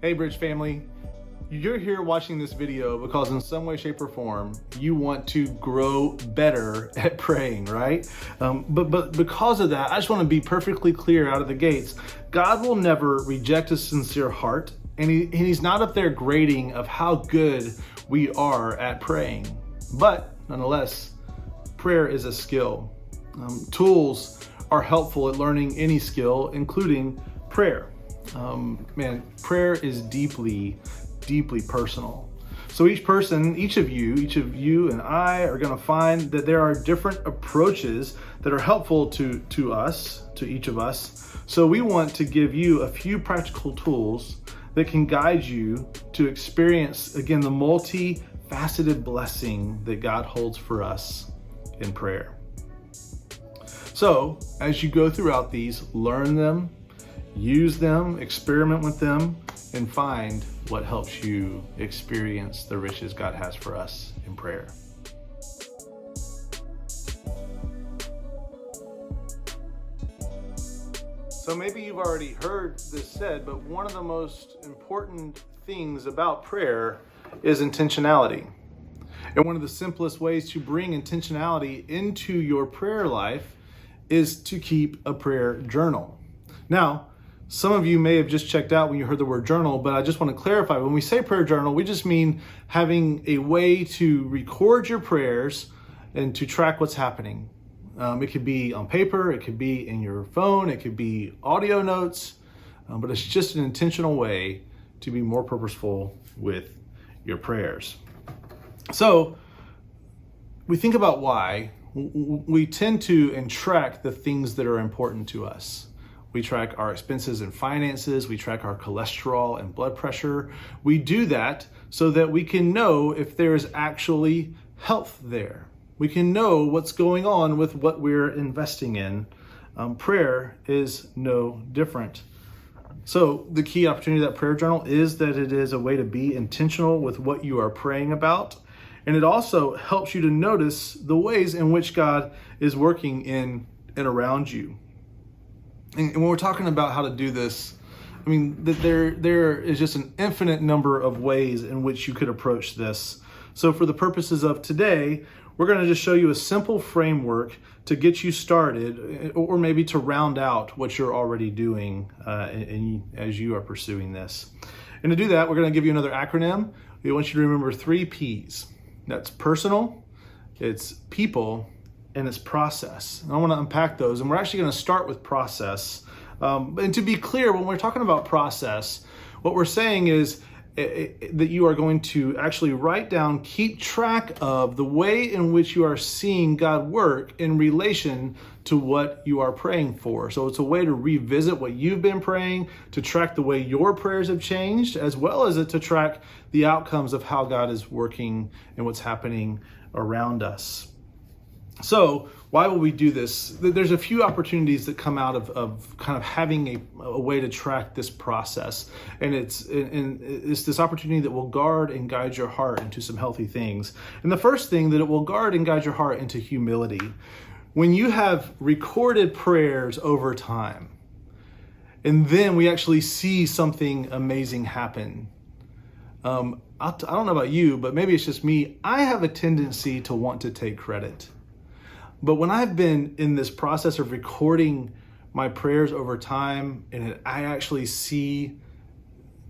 Hey Bridge family, you're here watching this video because in some way, shape, or form, you want to grow better at praying, right? But because of that, I just want to be perfectly clear out of the gates. God will never reject a sincere heart, and he's not up there grading of how good we are at praying. But nonetheless, prayer is a skill. Tools are helpful at learning any skill, including prayer. Prayer is deeply personal. So each of you and I are going to find that there are different approaches that are helpful to each of us. So we want to give you a few practical tools that can guide you to experience, again, the multifaceted blessing that God holds for us in prayer. So as you go throughout these, learn them, use them, experiment with them, and find what helps you experience the riches God has for us in prayer. So maybe you've already heard this said, but one of the most important things about prayer is intentionality. And one of the simplest ways to bring intentionality into your prayer life is to keep a prayer journal. Now, some of you may have just checked out when you heard the word journal, but I just want to clarify, when we say prayer journal, we just mean having a way to record your prayers and to track what's happening. It could be on paper, it could be in your phone, it could be audio notes, but it's just an intentional way to be more purposeful with your prayers. So we think about why we tend to track the things that are important to us. We track our expenses and finances. We track our cholesterol and blood pressure. We do that so that we can know if there is actually health there. We can know what's going on with what we're investing in. Prayer is no different. So the key opportunity of that prayer journal is that it is a way to be intentional with what you are praying about. And it also helps you to notice the ways in which God is working in and around you. And when we're talking about how to do this, I mean, there is just an infinite number of ways in which you could approach this. So for the purposes of today, we're going to just show you a simple framework to get you started, or maybe to round out what you're already doing as you are pursuing this. And to do that, we're going to give you another acronym. We want you to remember 3 P's. That's personal, it's people, and it's process. And I want to unpack those, and we're actually going to start with process. And to be clear, when we're talking about process, what we're saying is that you are going to actually write down, keep track of the way in which you are seeing God work in relation to what you are praying for. So it's a way to revisit what you've been praying, to track the way your prayers have changed, as well as to track the outcomes of how God is working and what's happening around us. So why will we do this? There's a few opportunities that come out of kind of having a way to track this process. And it's this opportunity that will guard and guide your heart into some healthy things. And the first thing that it will guard and guide your heart into humility. When you have recorded prayers over time, and then we actually see something amazing happen. I don't know about you, but maybe it's just me. I have a tendency to want to take credit. But when I've been in this process of recording my prayers over time and I actually see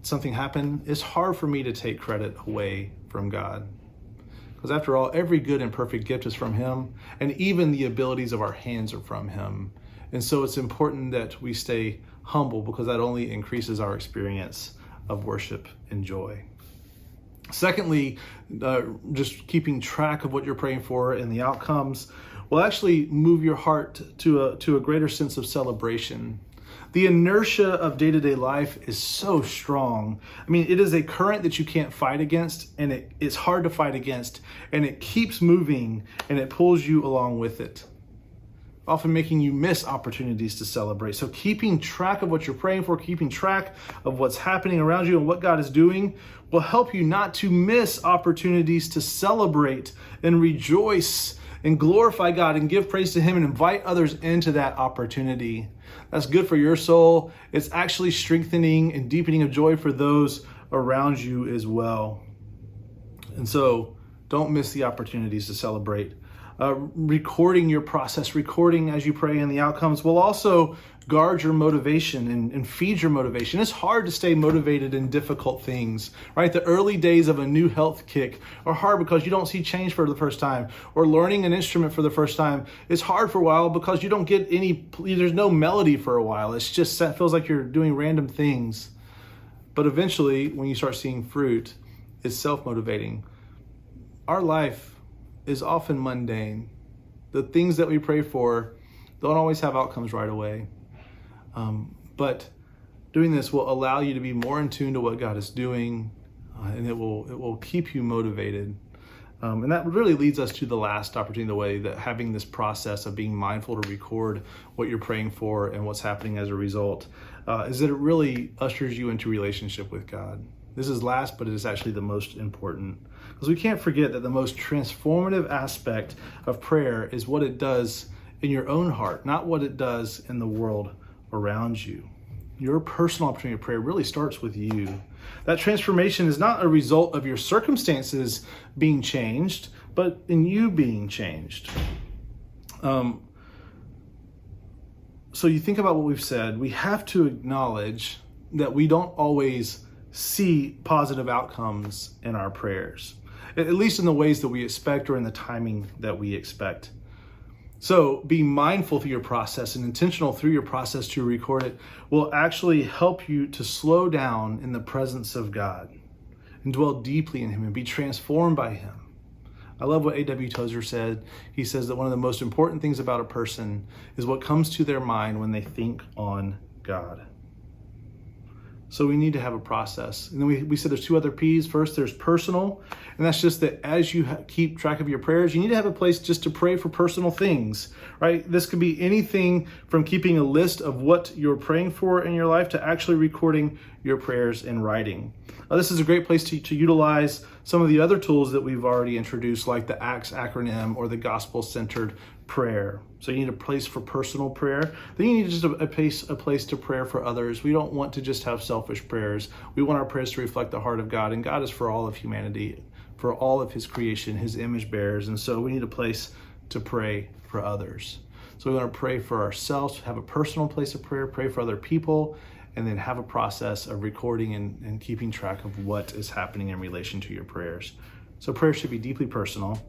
something happen, it's hard for me to take credit away from God. Because after all, every good and perfect gift is from Him, and even the abilities of our hands are from Him. And so it's important that we stay humble, because that only increases our experience of worship and joy. Secondly, just keeping track of what you're praying for and the outcomes will actually move your heart to a greater sense of celebration. The inertia of day-to-day life is so strong. I mean, it is a current that you can't fight against, and it's hard to fight against, and it keeps moving, and it pulls you along with it, often making you miss opportunities to celebrate. So keeping track of what you're praying for, keeping track of what's happening around you and what God is doing will help you not to miss opportunities to celebrate and rejoice and glorify God and give praise to Him and invite others into that opportunity. That's good for your soul. It's actually strengthening and deepening of joy for those around you as well. And so don't miss the opportunities to celebrate. Recording your process, recording as you pray and the outcomes will also guard your motivation and feed your motivation. It's hard to stay motivated in difficult things, right? The early days of a new health kick are hard because you don't see change for the first time, or learning an instrument for the first time is hard for a while because you don't get there's no melody for a while. It's just feels like you're doing random things. But eventually, when you start seeing fruit, it's self-motivating. Our life is often mundane. The things that we pray for don't always have outcomes right away. But doing this will allow you to be more in tune to what God is doing, and it will keep you motivated. And that really leads us to the last opportunity, the way that having this process of being mindful to record what you're praying for and what's happening as a result, is that it really ushers you into relationship with God. This is last, but it is actually the most important. Because we can't forget that the most transformative aspect of prayer is what it does in your own heart, not what it does in the world around you. Your personal opportunity of prayer really starts with you. That transformation is not a result of your circumstances being changed, but in you being changed. So you think about what we've said. We have to acknowledge that we don't always see positive outcomes in our prayers, at least in the ways that we expect or in the timing that we expect. So being mindful through your process and intentional through your process to record it will actually help you to slow down in the presence of God and dwell deeply in Him and be transformed by Him. I love what A.W. Tozer said. He says that one of the most important things about a person is what comes to their mind when they think on God. So we need to have a process. And then we said there's two other P's. First, there's personal. And that's just that as you keep track of your prayers, you need to have a place just to pray for personal things, right? This could be anything from keeping a list of what you're praying for in your life to actually recording your prayers in writing. This is a great place to utilize some of the other tools that we've already introduced, like the ACTS acronym or the gospel-centered prayer. So you need a place for personal prayer. Then you need just a place to prayer for others. We don't want to just have selfish prayers. We want our prayers to reflect the heart of God, and God is for all of humanity, for all of His creation, His image bearers. And so we need a place to pray for others. So we want to pray for ourselves, have a personal place of prayer, pray for other people, and then have a process of recording and keeping track of what is happening in relation to your prayers. So prayer should be deeply personal.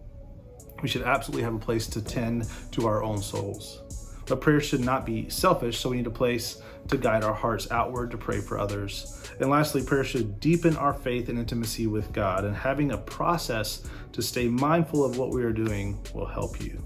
We should absolutely have a place to tend to our own souls. But prayer should not be selfish, so we need a place to guide our hearts outward to pray for others. And lastly, prayer should deepen our faith and intimacy with God, and having a process to stay mindful of what we are doing will help you.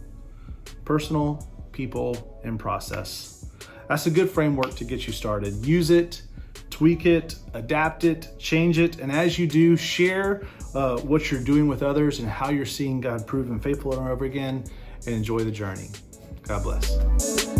Personal, people, and process. That's a good framework to get you started. Use it, tweak it, adapt it, change it, and as you do, share what you're doing with others and how you're seeing God proven faithful over and over again, and enjoy the journey. God bless.